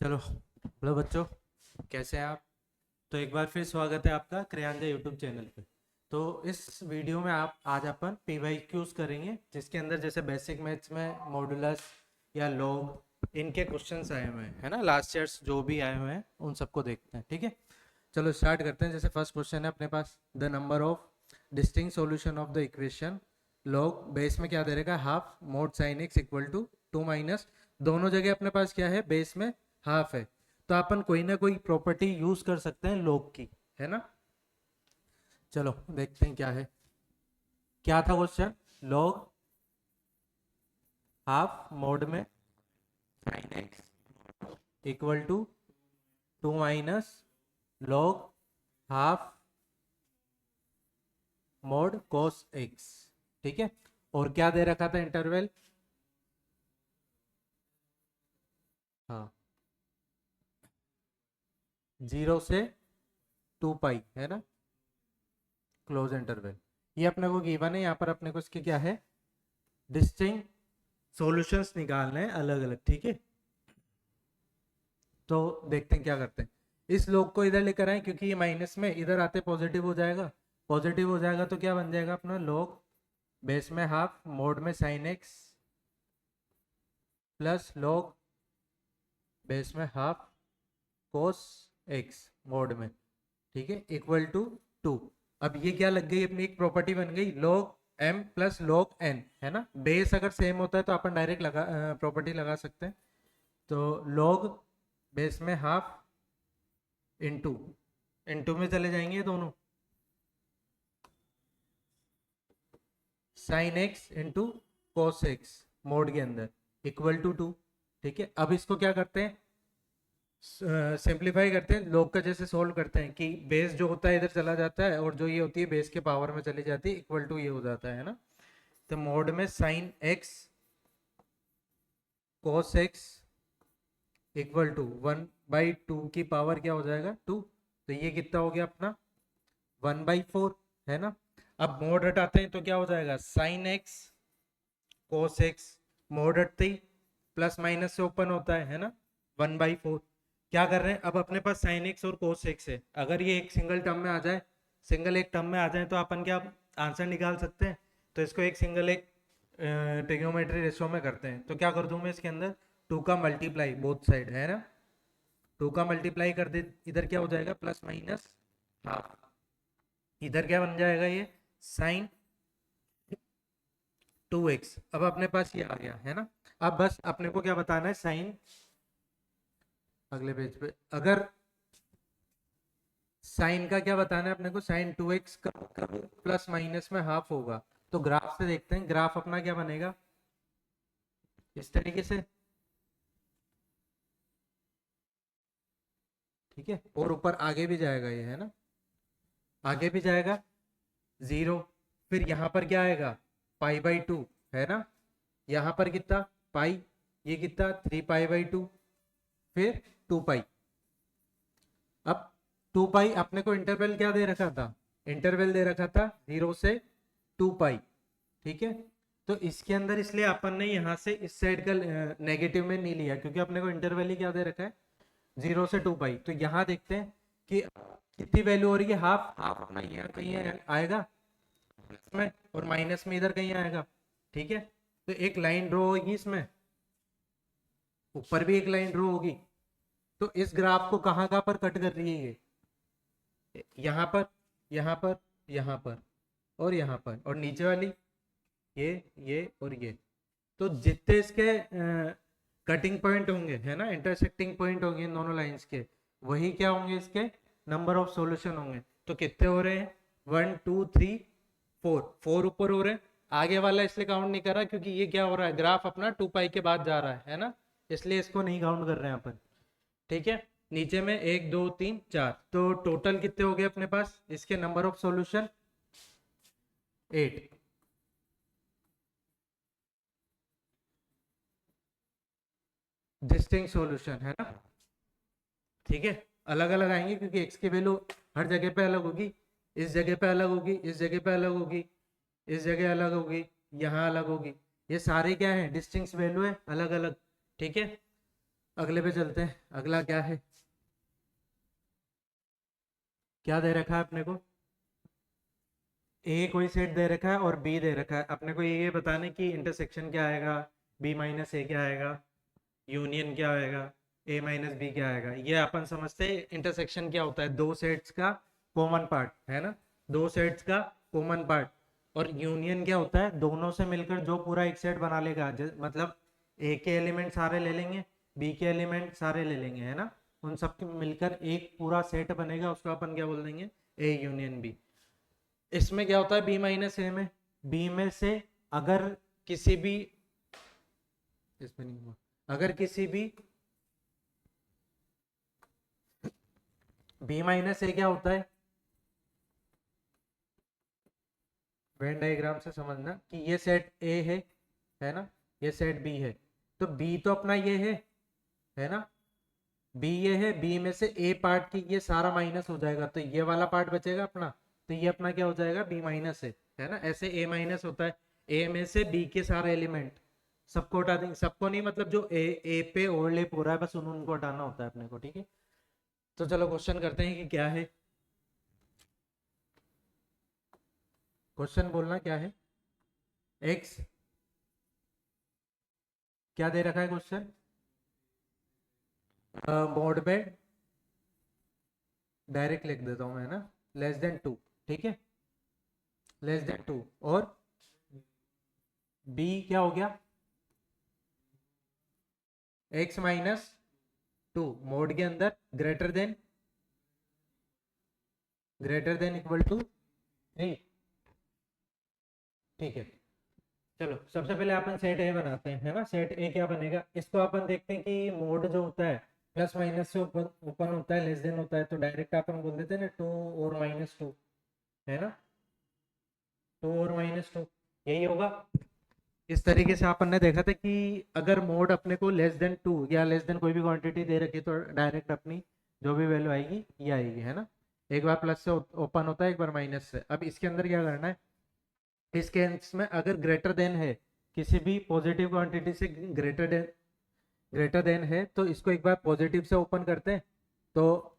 चलो हेलो बच्चों, कैसे हैं आप। तो एक बार फिर स्वागत है आपका क्रियांजा यूट्यूब चैनल पे। तो इस वीडियो में आप आज अपन PYQs करेंगे, जिसके अंदर जैसे बेसिक मैथ्स में मॉडुलस या लॉग इनके क्वेश्चंस आए हुए हैं, है ना। लास्ट ईयर्स जो भी आए हुए हैं उन सबको देखते हैं, ठीक है। चलो स्टार्ट करते हैं। जैसे फर्स्ट क्वेश्चन है अपने पास, the number of distinct solution of the equation log base में क्या दे रखा है, half mod sine x equal to 2 minus, दोनों जगह अपने पास क्या है, बेस में हाफ है। तो अपन कोई ना कोई प्रॉपर्टी यूज कर सकते हैं लॉग की, है ना। चलो देखते हैं क्या है। क्या था क्वेश्चन, लॉग हाफ मोड में sine x equal to 2 minus log half mod cos x, ठीक है। और क्या दे रखा था इंटरवल, हाँ 0 से 2 पाई, है ना, क्लोज इंटरवल। ये अपने को गिवन है, यहाँ पर अपने को इसके क्या है, डिस्टिंक्ट सॉल्यूशंस निकालने हैं अलग अलग, ठीक है। तो देखते हैं क्या करते हैं। इस लोग को इधर लेकर आए क्योंकि ये माइनस में इधर आते पॉजिटिव हो जाएगा। पॉजिटिव हो जाएगा तो क्या बन जाएगा अपना, लॉग बेस में हाफ मोड में sine x plus log base में हाफ कोस एक्स मोड में, ठीक है, इक्वल टू 2। अब ये क्या लग गई, अपनी एक प्रॉपर्टी बन गई, log m plus log n, है ना। बेस अगर सेम होता है तो अपन डायरेक्ट लगा प्रॉपर्टी लगा सकते हैं। तो लॉग बेस में हाफ इंटू इंटू में चले जाएंगे ये दोनों, sine x into cos x mode के अंदर इक्वल टू 2, ठीक है। अब इसको क्या करते हैं, सिंप्लीफाई करते हैं, लॉग का जैसे सोल्व करते हैं कि बेस जो होता है इधर चला जाता है और जो ये होती है बेस के पावर में चली जाती है, इक्वल टू ये हो जाता है ना। तो मोड में sine x cos x equal to 1/2 की पावर क्या हो जाएगा, 2। तो ये कितना हो गया अपना, 1/4, है ना। अब मोड हटाते हैं तो क्या हो जाएगा, sign x cos x, mode हटते ही प्लस माइनस से ओपन होता है ना, 1/4। क्या कर रहे हैं, अब अपने पास साइन एक्स और कोस एक्स है, अगर ये एक सिंगल टर्म में आ जाए, सिंगल एक टर्म में आ जाए तो अपन क्या आंसर निकाल सकते हैं। तो इसको एक सिंगल एक ट्रिग्नोमेट्री रेशो में करते हैं। तो क्या कर दूं मैं इसके अंदर, 2 का मल्टीप्लाई बोथ साइड, है ना। 2 का मल्टीप्लाई कर दे, इधर क्या हो जाएगा प्लस माइनस हाफ, इधर क्या बन जाएगा ये साइन 2x। अब अपने पास ये आ गया, है ना। अब बस अपने को क्या बताना है, साइन, अगले पेज पे, अगर साइन का क्या बताना है अपने को, साइन 2x का प्लस माइनस में हाफ होगा। तो ग्राफ से देखते हैं, ग्राफ अपना क्या बनेगा इस तरीके से, ठीक है। और ऊपर आगे भी जाएगा ये, है ना, आगे भी जाएगा 0। फिर यहाँ पर क्या आएगा, π/2, है ना। यहाँ पर कितना पाई, ये कितना 3π/2, फिर 2 पाई। अब 2 पाई अपने को इंटरवल क्या दे रखा था, इंटरवल दे रखा था 0 से 2 पाई, ठीक है। तो इसके अंदर इसलिए अपन ने यहाँ से इस साइड का नेगेटिव में नहीं लिया, क्योंकि अपने को इंटरवल ही क्या दे रखा है, 0 से 2 पाई। तो यहाँ देखते हैं कि कितनी वैल्यू हो रही है, हाफ, हाफ अपना यहाँ कहीं आएगा प्लस में और माइनस में इधर कहीं आएगा, ठीक है। तो एक लाइन ड्रॉ होगी इसमें, ऊपर भी एक लाइन ड्रॉ होगी। तो इस ग्राफ को कहाँ कहाँ पर कट कर रही है ये, यहाँ पर, यहाँ पर, यहाँ पर और यहाँ पर, और नीचे वाली ये और ये। तो जितने इसके कटिंग पॉइंट होंगे, है ना, इंटरसेक्टिंग पॉइंट होंगे इन दोनों लाइंस के, वही क्या होंगे इसके नंबर ऑफ सॉल्यूशन होंगे। तो कितने हो रहे हैं, 1 2 3 4, 4 ऊपर हो रहे हैं। आगे वाला इसलिए काउंट नहीं कर रहा क्योंकि ये क्या हो रहा है, ग्राफ अपना 2 पाई के बाद जा रहा है ना, इसलिए इसको नहीं काउंट कर रहे हैं अपन, ठीक है। नीचे में 1 2 3 4, तो टोटल कितने हो गए अपने पास इसके number of solution, 8। Distinct solution, है ना, ठीक है। अलग अलग आएंगे क्योंकि एक्स की वैल्यू हर जगह पे अलग होगी, इस जगह पे अलग होगी, इस जगह पे अलग होगी, इस जगह अलग होगी, यहाँ अलग होगी। ये सारे क्या है, डिस्टिंक्ट वैल्यू है अलग अलग, ठीक है। अगले पे चलते हैं। अगला क्या है, क्या दे रखा है अपने को, ए कोई सेट दे रखा है और बी दे रखा है। अपने को ये बताने कि इंटरसेक्शन क्या आएगा, बी माइनस ए क्या आएगा, यूनियन क्या आएगा, ए माइनस बी क्या आएगा। ये अपन समझते हैं इंटरसेक्शन क्या होता है, दो सेट्स का कॉमन पार्ट है ना, दो सेट्स का कॉमन पार्ट। और यूनियन क्या होता है, दोनों से मिलकर जो पूरा एक सेट बना लेगा। मतलब ए के एलिमेंट सारे ले लेंगे, बी के एलिमेंट सारे ले लेंगे, है ना, उन सब के मिलकर एक पूरा सेट बनेगा, उसको अपन क्या बोल देंगे, ए यूनियन बी। इसमें क्या होता है बी माइनस ए में, बी में से अगर किसी भी, इसमें नहीं हुआ, अगर किसी भी बी माइनस ए क्या होता है, वेन डायग्राम से समझना कि ये सेट ए है ना, ये सेट बी है, तो बी तो अपना ये है ना, बी ये है, बी में से ए पार्ट की ये सारा माइनस हो जाएगा, तो ये वाला पार्ट बचेगा अपना, तो ये अपना क्या हो जाएगा, बी माइनस है ना। ऐसे ए माइनस होता है, ए में से बी के सारे एलिमेंट सबको हटा देंगे, सबको नहीं मतलब जो ए पे ओवरलैप हो रहा है बस उनको हटाना होता है अपने को, ठीक है। तो चलो क्वेश्चन करते हैं कि क्या है, क्वेश्चन बोलना क्या है। एक्स क्या दे रखा है क्वेश्चन, बोर्ड पे डायरेक्ट लिख देता हूं मैं, है ना, लेस देन टू, ठीक है, लेस देन टू। और बी क्या हो गया, एक्स माइनस टू मोड के अंदर greater than equal to three, ठीक है। चलो सबसे पहले अपन सेट ए बनाते हैं, है ना, सेट ए क्या बनेगा, इसको अपन देखते हैं कि मोड जो होता है प्लस माइनस से ओपन ओपन होता है, लेस देन होता है, तो डायरेक्ट अपन बोल देते हैं ना टू और माइनस टू, है ना, टू और माइनस टू, यही होगा। इस तरीके से अपन ने देखा था कि अगर मोड अपने को लेस देन टू या लेस देन कोई भी क्वांटिटी दे रखी तो डायरेक्ट अपनी जो भी वैल्यू आएगी ये आएगी, है ना। एक बार प्लस से ओपन होता है, एक बार माइनस से। अब इसके अंदर क्या करना है, इस केस में अगर ग्रेटर देन है, किसी भी पॉजिटिव क्वांटिटी से ग्रेटर देन है, तो इसको एक बार पॉजिटिव से ओपन करते हैं, तो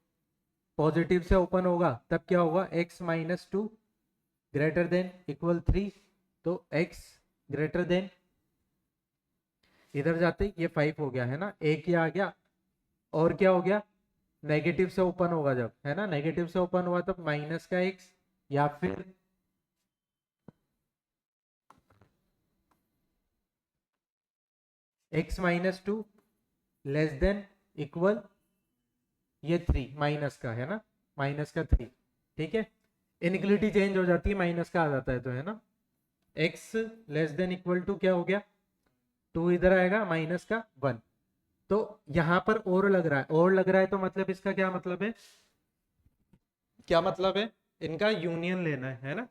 पॉजिटिव से ओपन होगा तब क्या होगा, x minus to greater than equal three, तो एक्स ग्रेटर देन, इधर जाते ये फाइव हो गया, है ना, एक ये आ गया, और क्या हो गया, नेगेटिव से ओपन होगा जब, है ना, नेगेटिव से ओपन हुआ तब माइनस का एक्स, या फिर x minus to less than equal ये थ्री माइनस का, है ना, माइनस का थ्री, ठीक है। इनइक्वालिटी चेंज हो जाती है, माइनस का आ जाता है, तो है ना, x less than equal to क्या हो गया, टू इधर आएगा, माइनस का वन। तो यहां पर और लग रहा है, और लग रहा है, तो मतलब इसका क्या मतलब है, क्या मतलब है, इनका यूनियन लेना है ना,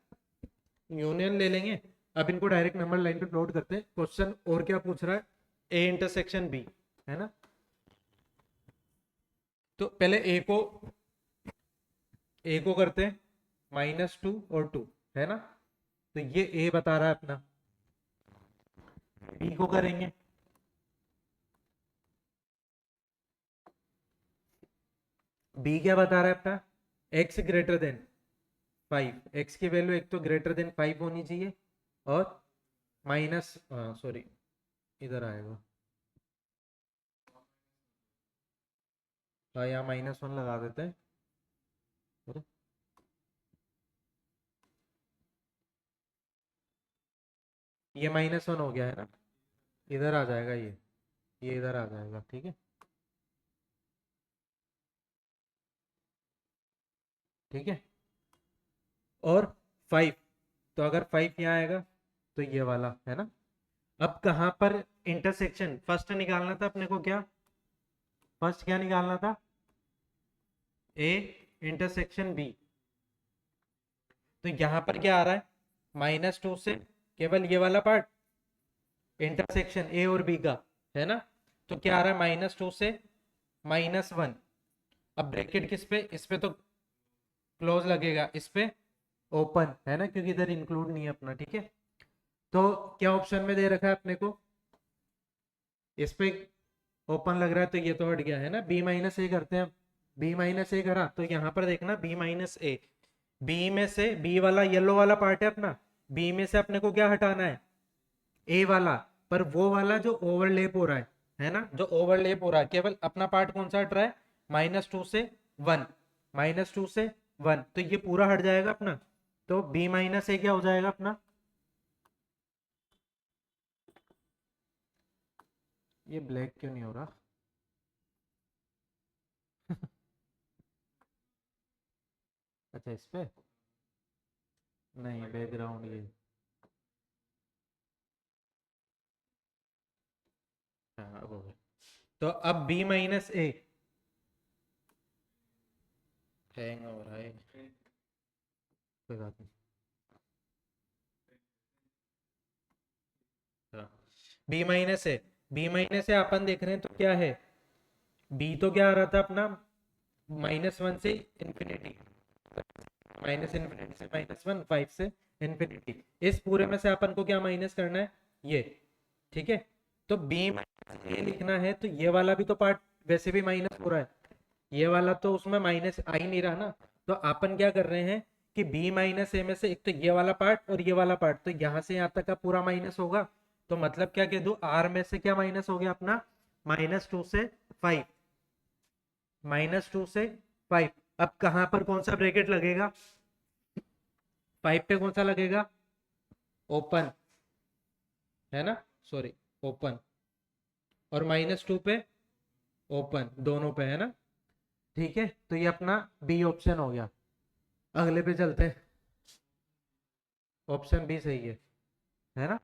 यूनियन ले लेंगे। अब इनको डायरेक्ट नंबर लाइन पे प्लॉट करते हैं। क्वेश्चन और क्या पूछ रहा है, ए इंटरसेक्शन बी, है ना, तो पहले ए को करते हैं माइनस टू और टू, है ना, तो ये ए बता रहा है अपना, बी को करेंगे, बी क्या बता रहा है अपना, x greater than five, x की वैल्यू एक तो ग्रेटर देन फाइव होनी चाहिए, और माइनस, सॉरी इधर आएगा, हाँ यहाँ माइनस वन लगा देते हैं, अरे, ये माइनस वन हो गया, है ना, इधर आ जाएगा ये इधर आ जाएगा, ठीक है, ठीक है। और फाइव, तो अगर फाइव यहाँ आएगा तो ये वाला, है ना। अब कहाँ पर इंटरसेक्शन फर्स्ट निकालना था अपने को, क्या फर्स्ट क्या निकालना था, ए इंटरसेक्शन बी, तो यहाँ पर क्या आ रहा है, माइनस टू से केवल ये वाला पार्ट इंटरसेक्शन ए और बी का, है ना, तो क्या आ रहा है, माइनस टू से माइनस वन। अब ब्रैकेट किस पे, इस पे तो क्लोज लगेगा, इस पे ओपन, है ना, क्योंकि इधर इंक्लूड नहीं है अपना, ठीक है। तो क्या ऑप्शन में दे रखा है अपने को, इस पे ओपन लग रहा है तो ये तो हट गया है ना, बी माइनस ए करते हैं, बी माइनस ए करा तो यहाँ पर देखना बी माइनस ए, बी में से बी वाला येलो वाला पार्ट है अपना, बी में से अपने को क्या हटाना है, ए वाला, पर वो वाला जो ओवरलेप हो रहा है ना, जो ओवरलेप हो रहा है, केवल अपना पार्ट कौन सा हट रहा है, -2 से 1, -2 से 1, तो ये पूरा हट जाएगा अपना, तो बी माइनस ए क्या हो जाएगा अपना, ये ब्लैक क्यों नहीं हो रहा अच्छा इस पे, नहीं बैकग्राउंड ये, हाँ अब हो गया। तो अब बी माइनस ए, हैंग हो रहा है, कोई बात नहीं, हाँ बी माइनस ए, बी माइनस ए अपन देख रहे हैं तो क्या है, बी तो क्या आ रहा था अपना, -1 से इंफिनिटी, -∞ से -1, 5 से इंफिनिटी, इस पूरे में से अपन को क्या माइनस करना है, ये, ठीक है, तो बी माइनस ये लिखना है, तो ये वाला भी तो पार्ट वैसे भी माइनस हो रहा है, ये वाला तो उसमें माइनस आ ही नहीं रहा ना, तो अपन क्या कर रहे हैं कि बी माइनस ए में से एक तो ये वाला पार्ट और ये वाला पार्ट, तो यहाँ से यहाँ तक का पूरा माइनस होगा, तो मतलब क्या कह दूं, आर में से क्या माइनस हो गया अपना, -2 से 5, -2 से 5, अब कहां पर कौन सा ब्रैकेट लगेगा, 5 पे कौन सा लगेगा, ओपन, है ना, सॉरी ओपन, और -2 पे ओपन, दोनों पे है ना, ठीक है, तो ये अपना बी ऑप्शन हो गया, अगले पे चलते हैं, ऑप्शन बी सही है ना,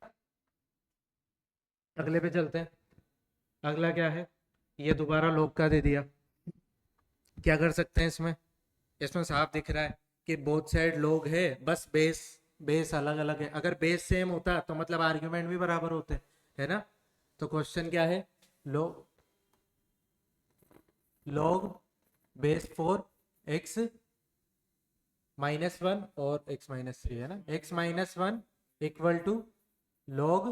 अगले पे चलते हैं, अगला क्या है, ये दोबारा लॉग का दे दिया, क्या कर सकते हैं इसमें, इसमें साफ दिख रहा है कि बोथ साइड लॉग है, बस बेस, बेस अलग अलग है, अगर बेस सेम होता तो मतलब आर्ग्यूमेंट भी बराबर होते, है ना, तो क्वेश्चन क्या है, लॉग, लॉग बेस 4 एक्स -1 और x-3 है ना, x-1 equal to log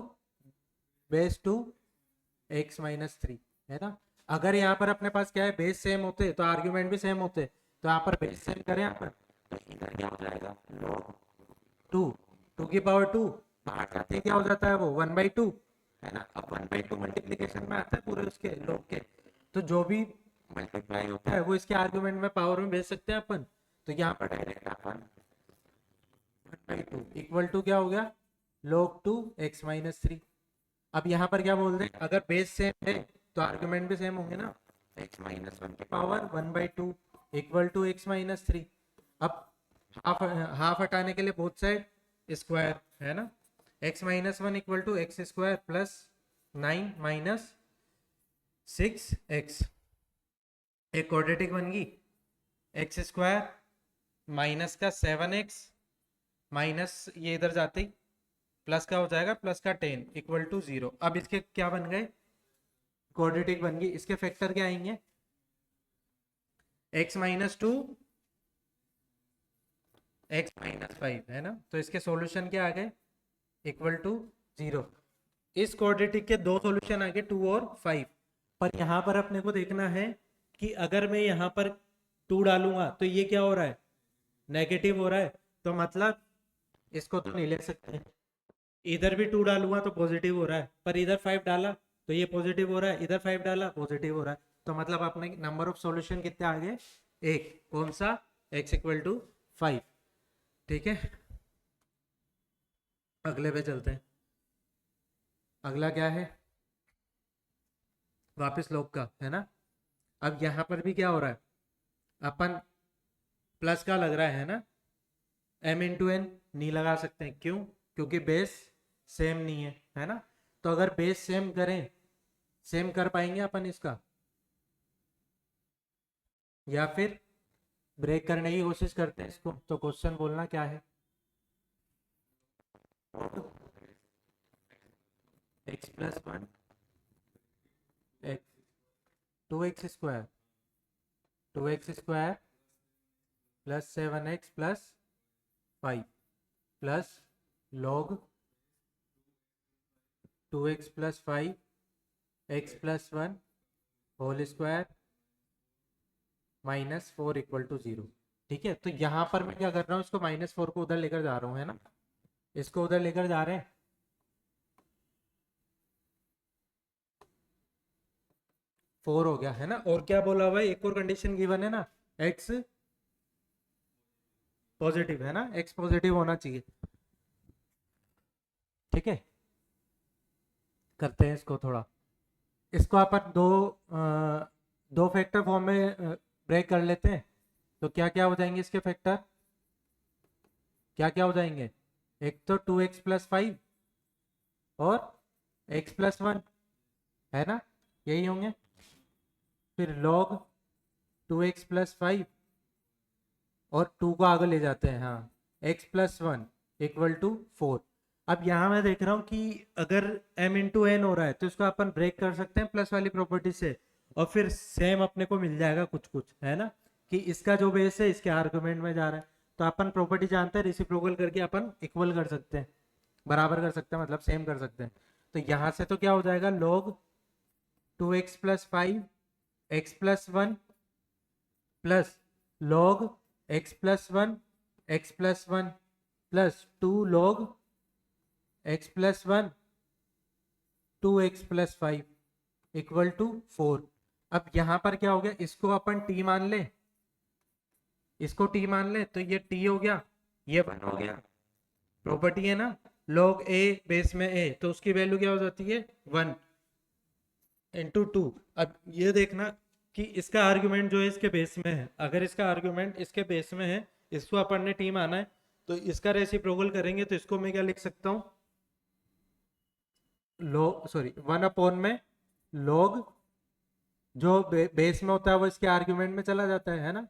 base 2 x-3, है ना, अगर यहाँ पर अपने पास क्या है, बेस सेम होते तो आर्ग्यूमेंट भी सेम होते, तो यहाँ पर बेस सेम करें, यहाँ पर तो इधर क्या हो जाएगा, लॉग 2, 2 की पावर 2, बाहर जाते क्या हो जाता है वो 1/2, है ना, अब 1/2 मल्टीप्लीकेशन में आता है पूरे उसके लॉग के, तो जो भी मल्टीप्लाई होता है वो इसके आर्ग्यूमेंट में पावर में भेज सकते हैं अपन, तो यहाँ पर डायरेक्ट अपन 1/2 इक्वल टू क्या हो गया, log 2 x-3, अब यहाँ पर क्या बोल रहे हैं, अगर बेस सेम है तो आर्गुमेंट भी सेम होंगे ना, x-1 की पावर 1/2 इक्वल टू x-3, अब हाफ, हाफ हटाने के लिए बोथ साइड स्क्वायर, है ना, x-1 equal to x square plus 9 minus 6x, एक क्वाड्रेटिक बन गई, एक्स स्क्वायर माइनस का 7x माइनस ये इधर जाते ही प्लस का हो जाएगा, प्लस का 10 इक्वल टू 0, अब इसके क्या बन गए, क्वाड्रेटिक बन गई, इसके फैक्टर क्या आएंगे, x-2 x-5, है ना, तो इसके सॉल्यूशन क्या आ गए, इक्वल टू 0, इस क्वाड्रेटिक के दो सॉल्यूशन आ गए 2 और 5, पर यहाँ पर अपने को देखना है कि अगर मैं यहाँ पर 2 डालूंगा तो ये क्या हो रहा है, नेगेटिव हो रहा है, तो मतलब इसको तो नहीं ले सकते, इधर भी 2 डालूंगा तो पॉजिटिव हो रहा है, पर इधर 5 डाला तो ये पॉजिटिव हो रहा है, इधर 5 डाला पॉजिटिव हो रहा है, तो मतलब अपने नंबर ऑफ सॉल्यूशन कितने आ गए, एक, कौन सा, x=5, ठीक है, अगले पे चलते हैं, अगला क्या है, वापस लॉग का, है ना, अब यहाँ पर भी क्या हो रहा है, अपन प्लस का लग रहा है ना, m×n नहीं लगा सकते, क्यों, क्योंकि बेस सेम नहीं है ना, तो अगर बेस सेम करें, सेम कर पाएंगे अपन इसका, या फिर ब्रेक करने की कोशिश करते हैं इसको, तो क्वेश्चन बोलना क्या है, x+1 2x² 2x² plus 7x plus 5 plus log 2x + 5 x + 1 whole square -4 = 0। ठीक है, तो यहाँ पर मैं क्या कर रहा हूँ, इसको -4 को उधर लेकर जा रहा हूँ, है ना, इसको उधर लेकर जा रहे हैं। 4 हो गया, है ना। और क्या बोला हुआ है, एक और कंडीशन गिवन है ना, एक्स पॉजिटिव, है ना, एक्स पॉजिटिव होना चाहिए। ठीक है, करते हैं इसको थोड़ा, इसको अपन दो फैक्टर फॉर्म में ब्रेक कर लेते हैं। तो क्या क्या हो जाएंगे इसके फैक्टर, क्या क्या हो जाएंगे, एक तो 2x+5 और x+1, है ना, यही होंगे। फिर log 2x+5 और 2 को आगे ले जाते हैं, हाँ, x+1 = 4। अब यहाँ मैं देख रहा हूँ कि अगर m × n हो रहा है तो इसको अपन ब्रेक कर सकते हैं प्लस वाली प्रॉपर्टी से, और फिर सेम अपने को मिल जाएगा कुछ कुछ, है ना, कि इसका जो बेस है इसके आर्गुमेंट में जा रहा है। तो अपन प्रॉपर्टी जानते हैं, रेसिप्रोकल करके अपन इक्वल कर सकते हैं, बराबर कर सकते हैं, मतलब सेम कर सकते हैं। तो यहाँ से तो क्या हो जाएगा, log 2x+5 x+1 plus log x+1 x+1 plus 2 log x+1 2x+5 = 4। अब यहां पर क्या हो गया, इसको अपन t मान ले, इसको t मान ले, तो ये t हो गया, ये 1 हो गया। प्रॉपर्टी है ना, log a बेस में a, तो उसकी वैल्यू क्या हो जाती है, 1 × 2। अब ये देखना कि इसका आर्गुमेंट जो है इसके बेस में है, अगर इसका आर्गुमेंट इसके बेस में है, इसको अपन ने t माना है, तो इसका रेसिप्रोकल करेंगे, तो इसको मैं क्या लिख सकता हूँ, log, सॉरी, 1 में log जो बेस में होता है वो इसके आर्गुमेंट में चला जाता है ना,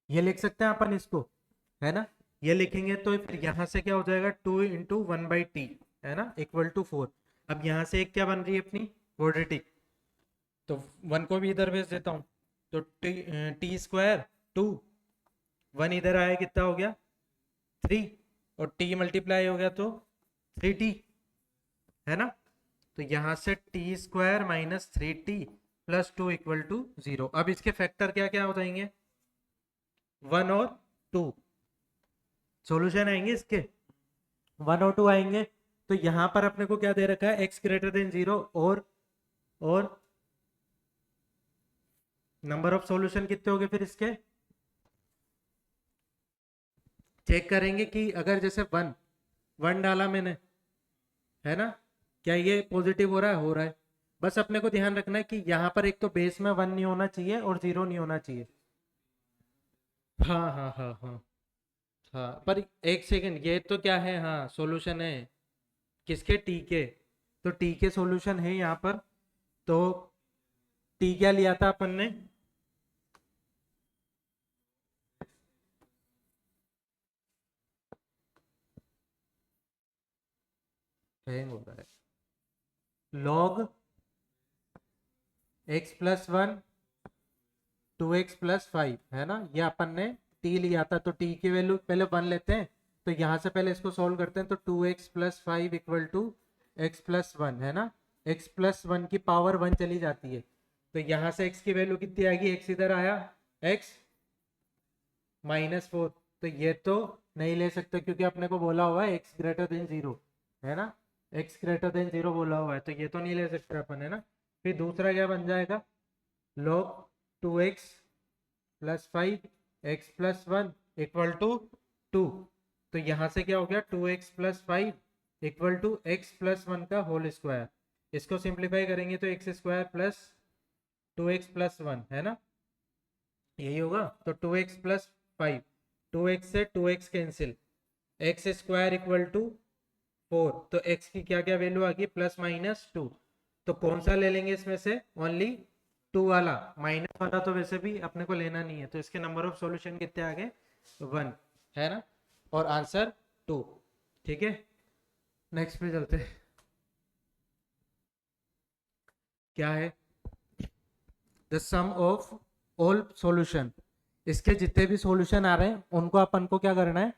ये लिख सकते हैं अपन इसको, है ना, ये लिखेंगे तो फिर यहाँ से क्या हो जाएगा, 2 × 1/t, है ना, = 4। अब यहाँ से एक क्या बन रही है अपनी क्वाड्रेटिक, तो 1 को भी इधर भेज देता हूँ, तो t² 2, 1 इधर आया, कितना हो गया 3, और t मल्टीप्लाई हो गया तो 3t, है ना। तो यहाँ से t² - 3t + 2 = 0। अब इसके फैक्टर क्या क्या हो जाएंगे, 1 और 2, सॉल्यूशन आएंगे इसके 1 और 2 आएंगे। तो यहाँ पर अपने को क्या दे रखा है, x > 0, और नंबर ऑफ सॉल्यूशन कितने हो गए, फिर इसके चेक करेंगे कि अगर जैसे 1 डाला मैंने, है ना, क्या ये पॉजिटिव हो रहा है। बस अपने को ध्यान रखना है कि यहाँ पर एक तो बेस में 1 नहीं होना चाहिए और 0 नहीं होना चाहिए। हाँ हाँ हाँ हाँ हाँ, पर एक सेकंड, ये तो क्या है, हाँ सॉल्यूशन है, किसके, टी के, तो टी के सॉल्यूशन है यहाँ पर। तो टी क्या लिया था अपन ने, हैंग हो रहा है, log x+1 2x+5, है ना, ये अपन ने t लिया था, तो t की वैल्यू पहले 1 लेते हैं, तो यहाँ से पहले इसको सॉल्व करते हैं, तो 2x+5 = x+1, है ना, x+1 की पावर 1 चली जाती है, तो यहाँ से x की वैल्यू कितनी आएगी, x इधर आया, x -4, तो ये तो नहीं ले सकते क्योंकि अपने को बोला हुआ है x > 0, है ना, x > 0 बोला हुआ है, तो ये तो नहीं ले सकते अपन, है ना। फिर दूसरा क्या बन जाएगा, log 2x+5 x+1 = 2, तो यहाँ से क्या हो गया, 2x+5 = x+1 का होल स्क्वायर, इसको सिंप्लीफाई करेंगे तो x² + 2x+1, है ना, यही होगा। तो 2x+5, 2x से 2x कैंसिल, x² = 4, तो x की क्या क्या वैल्यू आ गई, +-2, तो कौन सा ले लेंगे इसमें से, ओनली 2 वाला, माइनस वाला तो वैसे भी अपने को लेना नहीं है, तो इसके नंबर ऑफ सॉल्यूशन कितने आ गए, 1, है ना, और आंसर 2। ठीक है, नेक्स्ट पे चलते हैं, क्या है, the sum of all solution, इसके जितने भी सॉल्यूशन आ रहे हैं उनको अपन को क्या करना है,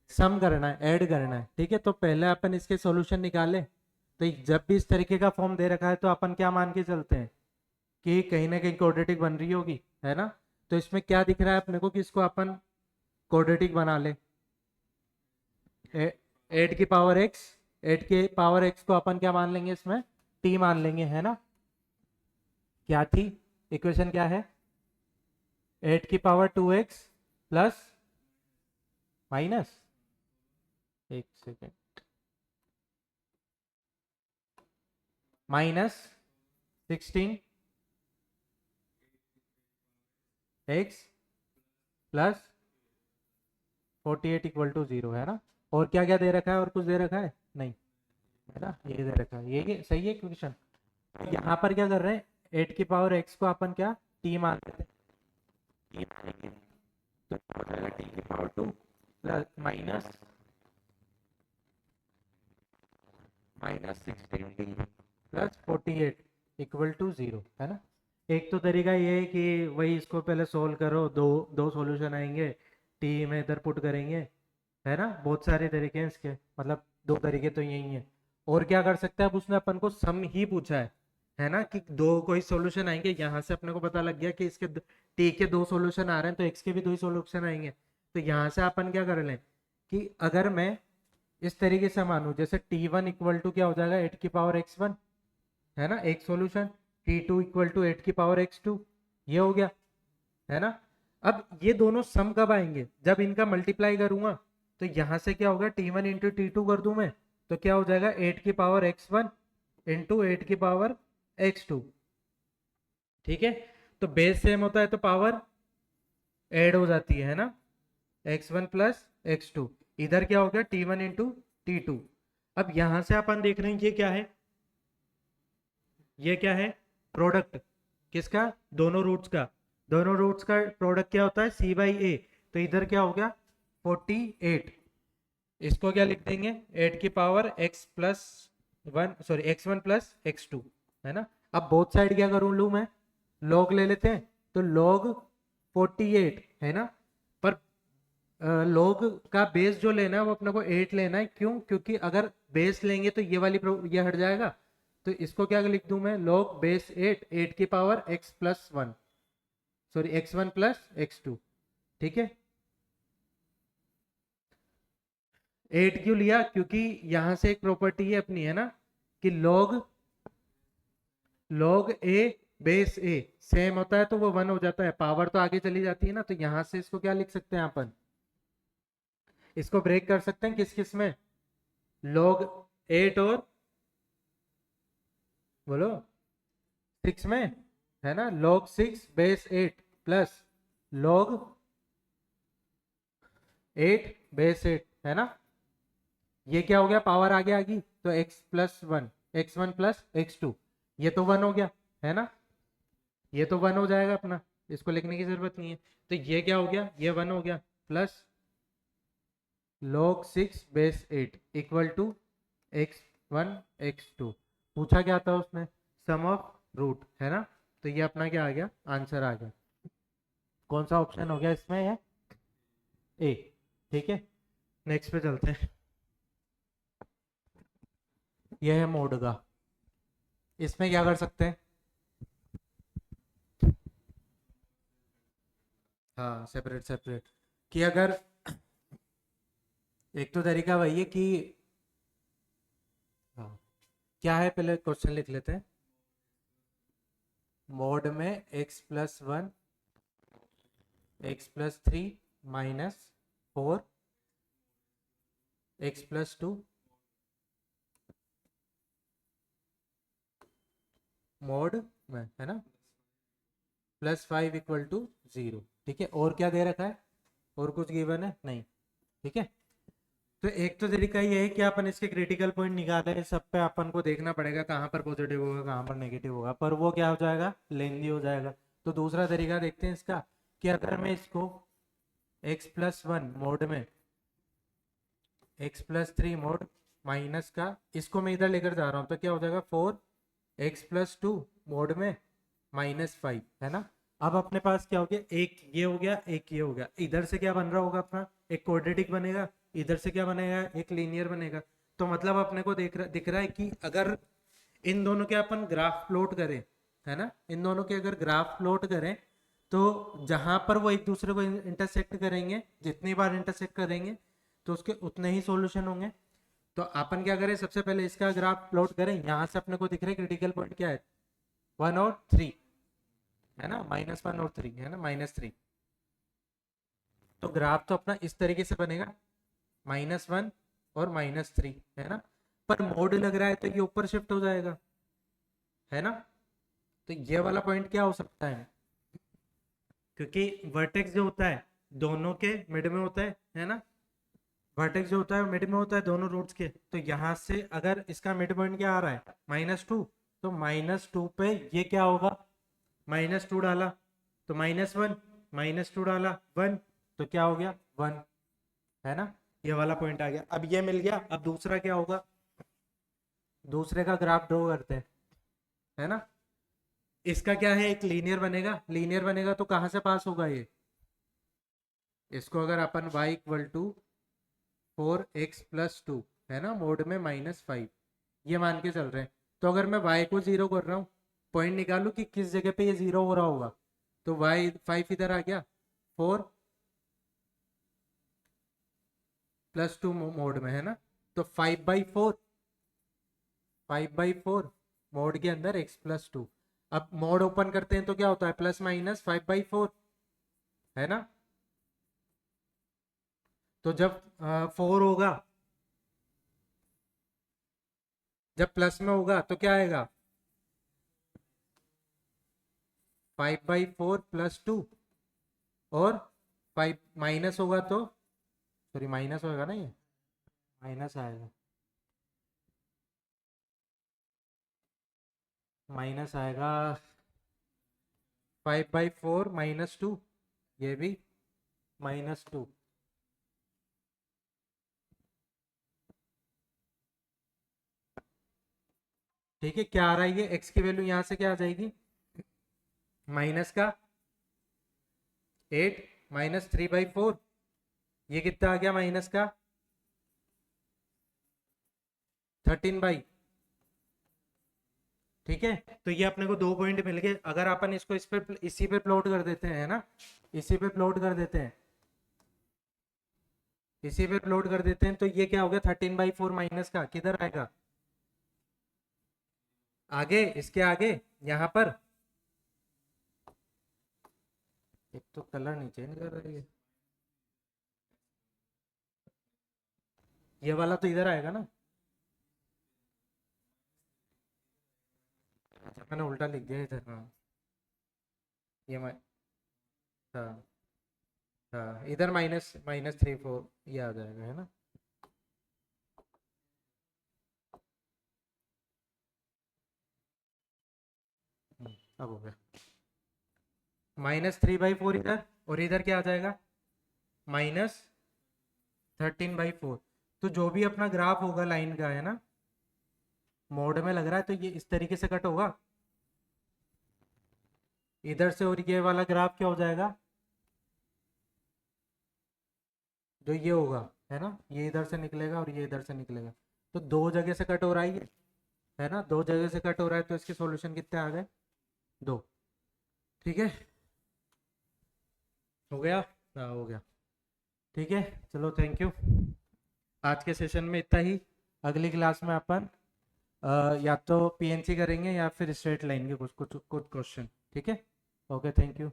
सम करना है, ऐड करना है। ठीक है, तो पहले अपन इसके सॉल्यूशन निकाले, तो जब भी इस तरीके का फॉर्म दे रखा है तो अपन क्या मान के चलते हैं, कि कहीं ना कहीं क्वाड्रेटिक बन रही होगी, है ना। तो इसमें क्या दिख रहा है अपने को कि इसको अपन क्वाड्रेटिक बना ले। 8 की पावर एक्स, 8 की पावर एक्स को अपन क्या मान लेंगे इसमें, टी मान लेंगे, है ना। क्या थी इक्वेशन, क्या है, 8 की पावर 2x प्लस माइनस, एक second, minus 16 x plus 48 equal to 0, है ना। और क्या क्या दे रखा है, और कुछ दे रखा है नहीं, है ना, ये दे रखा है, ये सही है क्वेश्चन। यहाँ पर क्या कर रहे हैं, 8 की पावर एक्स को अपन क्या टी मान लेते हैं, टी मानेंगे तो क्या हो जाएगा, टी की power 2 plus minus minus 16 T plus 48 equal to 0, है ना। एक तो तरीका ये है कि वही इसको पहले सोल्व करो, दो दो सॉल्यूशन आएंगे, टी में इधर पुट करेंगे, है ना। बहुत सारे तरीके हैं इसके, मतलब दो तरीके तो यही हैं। और क्या कर सकते हैं, अब उसने अपन को सम ही पूछा है ना, कि दो कोई सॉल्यूशन आएंगे, यहाँ से अपने को पता लग गया कि इसके टी के दो सॉल्यूशन आ रहे हैं तो एक्स के भी दो ही सॉल्यूशन आएंगे। तो यहाँ से अपन क्या कर लें कि अगर मैं इस तरीके से मानूं, जैसे टी वन इक्वल टू क्या हो जाएगा, 8 की पावर एक्स वन, है ना, एक solution, T two equal to 8 की पावर एक्स टू, ये हो गया, है ना। अब ये दोनों सम कब आएंगे, जब इनका मल्टीप्लाई करूंगा। तो यहां से क्या होगा, T one into T two कर दूं मैं, तो क्या हो जाएगा, 8 की पावर एक्स वन इंटू 8 की पावर एक्स टू, ठीक है। तो बेस सेम होता है तो पावर ऐड हो जाती है ना, x one plus x two, इधर क्या हो गया, T one into T two. अब यहां से अपन देख रहे हैं ये क्या है, ये क्या है, प्रोडक्ट किसका, दोनों रूट्स का, दोनों रूट्स का प्रोडक्ट क्या होता है, सी बाई ए। तो इधर क्या हो गया 48, इसको क्या लिख देंगे, 8 की power x plus one, sorry x one plus x two, है ना। अब बोथ साइड क्या करूं, लू मैं लॉग ले लेते हैं, तो log 48, है ना। पर log का बेस जो लेना है वो अपने को 8 लेना है, क्यों, क्योंकि अगर बेस लेंगे तो ये वाली ये हट जाएगा। तो इसको क्या लिख दूं मैं, log बेस 8, 8 की power x plus one, sorry x one plus x two, ठीक है। 8 क्यों लिया, क्योंकि यहां से एक प्रॉपर्टी है अपनी, है ना, कि log a base a same होता है तो वो 1 हो जाता है, पावर तो आगे चली जाती है ना। तो यहां से इसको क्या लिख सकते हैं अपन, इसको ब्रेक कर सकते हैं किस किस में, log 8 और बोलो 6 में, है ना, log 6 base 8 plus log 8 base 8, है ना। ये क्या हो गया, पावर आगे आ गई तो x plus one, x one plus x two, ये तो 1 हो गया, है ना, ये तो 1 हो जाएगा अपना, इसको लिखने की जरूरत नहीं है। तो ये क्या हो गया, ये 1 हो गया, plus log 6 base 8 equal to x one x two. पूछा क्या था उसने, सम ऑफ रूट, है ना। तो ये अपना क्या आ गया, आंसर आ गया। कौन सा ऑप्शन हो गया इसमें, है ए, ठीक है। नेक्स्ट पे चलते हैं, यह है मोड का। इसमें क्या कर सकते हैं, हाँ सेपरेट सेपरेट, कि अगर एक तो तरीका वही है कि, हाँ क्या है, पहले क्वेश्चन लिख लेते हैं। मोड में x plus one, x plus three minus 4, x plus two, mode में, है ना, प्लस 5 इक्वल टू 0, ठीक है। और क्या दे रखा है, और कुछ गिवन है नहीं, ठीक है। तो एक तो तरीका ये है कि अपन इसके क्रिटिकल पॉइंट निकाले, सब पे अपन को देखना पड़ेगा कहाँ पर पॉजिटिव होगा कहाँ पर नेगेटिव होगा, पर वो क्या हो जाएगा, लेंदी हो जाएगा। तो दूसरा तरीका देखते हैं इसका, कि अगर मैं इसको x प्लस वन मोड में, x plus three mode minus का, इसको मैं इधर लेकर जा रहा हूँ तो क्या हो जाएगा 4x प्लस टू मोड में माइनस 5, है ना। अब अपने पास क्या हो गया, एक ये हो गया, एक ये हो गया, इधर से क्या बन रहा होगा अपना, एक क्वाड्रेटिक बनेगा, इधर से क्या बनेगा, एक लीनियर बनेगा। तो मतलब अपने को दिख रहा है कि अगर इन दोनों के अपन ग्राफ प्लॉट करें है ना, इन दोनों के अगर ग्राफ प्लॉट करें तो जहां पर वो एक दूसरे को इंटरसेक्ट करेंगे, जितनी बार इंटरसेक्ट करेंगे तो उसके उतने ही सॉल्यूशन होंगे। तो अपन क्या करें, सबसे पहले इसका ग्राफ प्लॉट करें। यहाँ से अपने को दिख रहा है क्रिटिकल पॉइंट क्या है, 1 और 3, है ना, -1 और 3, है ना, -3। तो ग्राफ तो अपना इस तरीके से बनेगा, -1 और -3, है ना। पर मोड लग रहा है तो ये ऊपर शिफ्ट हो जाएगा, है ना। तो ये वाला पॉइंट क्या हो सकता है, क्योंकि वर्टेक्स जो होता है दोनों के मिड में होता है ना। वर्टेक्स जो होता है मिड में होता है दोनों रूट्स के। तो यहाँ से अगर इसका मिड पॉइंट क्या आ रहा है, -2, तो -2 पे ये क्या होगा, -2 डाला तो -1, -2 डाला 1, तो क्या हो गया 1, है ना। ये वाला पॉइंट आ गया। अब ये मिल गया। अब दूसरा क्या होगा, दूसरे का ग्राफ ड्रॉ करते हैं, है ना। इसका क्या है, एक लीनियर बनेगा। लीनियर बनेगा तो कहां से पास होगा ये, इसको अगर अपन y इक्वल टू 4x+2, है ना, मोड में -5, ये मान के चल रहे हैं। तो अगर मैं y को 0 कर रहा हूँ, पॉइंट निकालू कि किस जगह पे ये 0 हो रहा होगा, तो y 5 इधर आ गया, 4+2 मोड में, है ना। तो 5/4, 5/4 मोड के अंदर x+2। अब मोड ओपन करते हैं तो क्या होता है, ±5/4, है ना। तो जब 4 होगा, जब प्लस में होगा तो क्या आएगा, 5/4+2, और 5 माइनस होगा तो, सॉरी माइनस होगा ना, ये माइनस आएगा, माइनस आएगा 5/4 -2, ये भी -2। ठीक है, क्या आ रहा है, ये x की वैल्यू यहां से क्या आ जाएगी, माइनस का 8 -3/4, ये कितना आ गया माइनस का 13। ठीक है, तो ये अपने को 2 पॉइंट मिल गए। अगर अपन इसको इस पे इसी पे प्लॉट कर देते हैं, है ना, इसी पे प्लॉट कर देते हैं, इसी पे प्लॉट कर देते हैं, तो ये क्या हो गया 13/4 माइनस का किधर आएगा, आगे, इसके आगे यहाँ पर। एक तो कलर नहीं चेंज कर रही है, ये वाला तो इधर आएगा ना। अच्छा, मैंने उल्टा लिख दिया इधर, हाँ, ये हाँ, हाँ, इधर -3/4 ये आ जाएगा, है ना। अब हो गया -3/4 इधर, और इधर क्या आ जाएगा -13/4। तो जो भी अपना ग्राफ होगा लाइन का, है ना, मोड में लग रहा है तो ये इस तरीके से कट होगा इधर से, और ये वाला ग्राफ क्या हो जाएगा, जो ये होगा, है ना, ये इधर से निकलेगा और ये इधर से निकलेगा। तो दो जगह से कट हो रहा है ये, है ना, दो जगह से कट हो रहा है, तो इसके सॉल्यूशन कितने आ गए, 2। ठीक है, हो गया, हाँ हो गया। ठीक है, चलो थैंक यू। आज के सेशन में इतना ही। अगली क्लास में अपन या तो पीएनसी करेंगे या फिर स्ट्रेट लाइन के कुछ कुछ कुछ क्वेश्चन। ठीक है, ओके, थैंक यू।